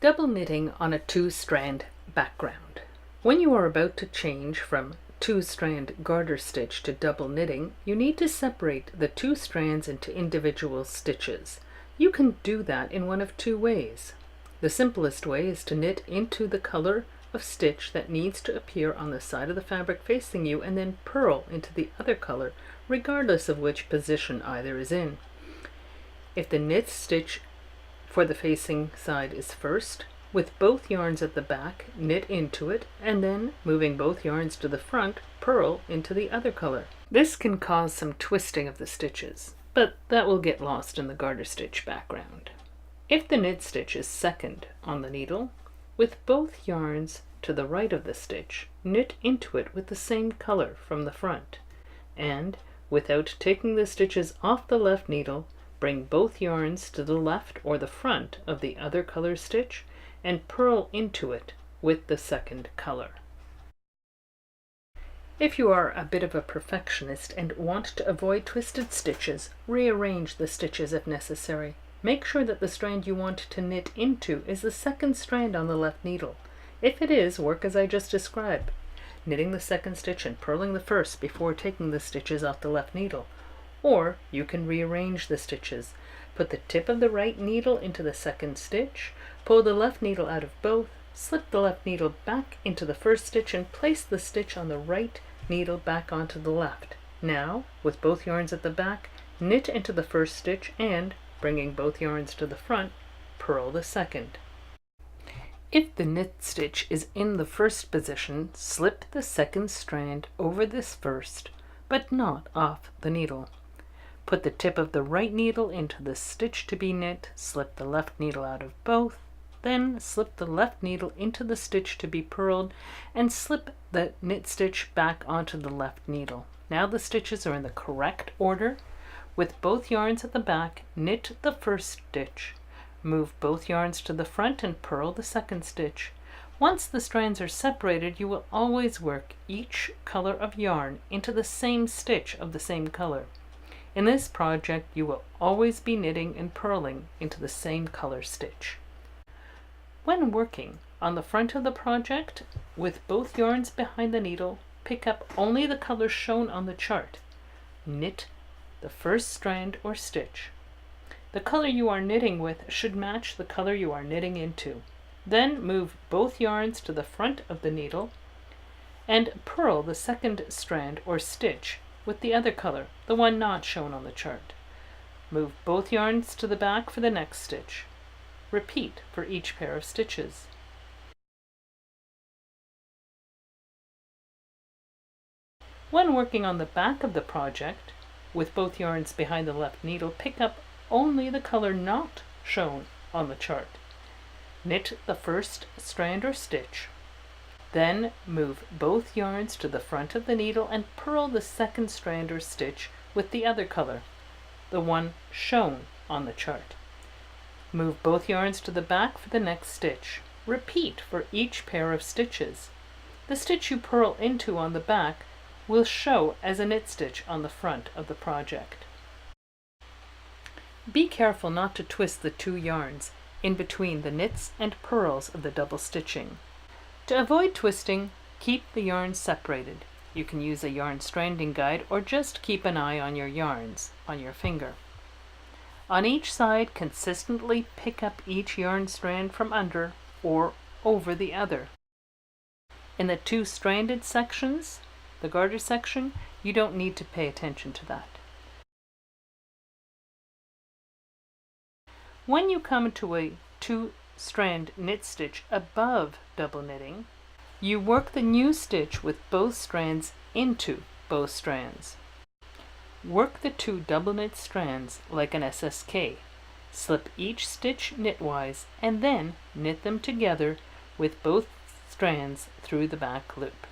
Double knitting on a two-strand background. When you are about to change from two-strand garter stitch to double knitting, you need to separate the two strands into individual stitches. You can do that in one of two ways. The simplest way is to knit into the color of stitch that needs to appear on the side of the fabric facing you and then purl into the other color, regardless of which position either is in. If the knit stitch for the facing side is first, with both yarns at the back, knit into it, and then, moving both yarns to the front, purl into the other color. This can cause some twisting of the stitches, but that will get lost in the garter stitch background. If the knit stitch is second on the needle, with both yarns to the right of the stitch, knit into it with the same color from the front, and, without taking the stitches off the left needle, bring both yarns to the left or the front of the other color stitch and purl into it with the second color. If you are a bit of a perfectionist and want to avoid twisted stitches, rearrange the stitches if necessary. Make sure that the strand you want to knit into is the second strand on the left needle. If it is, work as I just described, knitting the second stitch and purling the first before taking the stitches off the left needle. Or you can rearrange the stitches. Put the tip of the right needle into the second stitch, pull the left needle out of both, slip the left needle back into the first stitch and place the stitch on the right needle back onto the left. Now, with both yarns at the back, knit into the first stitch and, bringing both yarns to the front, purl the second. If the knit stitch is in the first position, slip the second strand over this first, but not off the needle. Put the tip of the right needle into the stitch to be knit, slip the left needle out of both, then slip the left needle into the stitch to be purled, and slip the knit stitch back onto the left needle. Now the stitches are in the correct order. With both yarns at the back, knit the first stitch. Move both yarns to the front and purl the second stitch. Once the strands are separated, you will always work each color of yarn into the same stitch of the same color. In this project, you will always be knitting and purling into the same color stitch. When working on the front of the project, with both yarns behind the needle, pick up only the color shown on the chart. Knit the first strand or stitch. The color you are knitting with should match the color you are knitting into. Then move both yarns to the front of the needle and purl the second strand or stitch with the other color, the one not shown on the chart. Move both yarns to the back for the next stitch. Repeat for each pair of stitches. When working on the back of the project, with both yarns behind the left needle, pick up only the color not shown on the chart. Knit the first strand or stitch. Then move both yarns to the front of the needle and purl the second strand or stitch with the other color, the one shown on the chart. Move both yarns to the back for the next stitch. Repeat for each pair of stitches. The stitch you purl into on the back will show as a knit stitch on the front of the project. Be careful not to twist the two yarns in between the knits and purls of the double stitching. To avoid twisting, keep the yarns separated. You can use a yarn stranding guide or just keep an eye on your yarns on your finger. On each side, consistently pick up each yarn strand from under or over the other. In the two stranded sections, the garter section, you don't need to pay attention to that. When you come to a two-strand knit stitch above double knitting, you work the new stitch with both strands into both strands. Work the two double knit strands like an SSK. Slip each stitch knitwise and then knit them together with both strands through the back loop.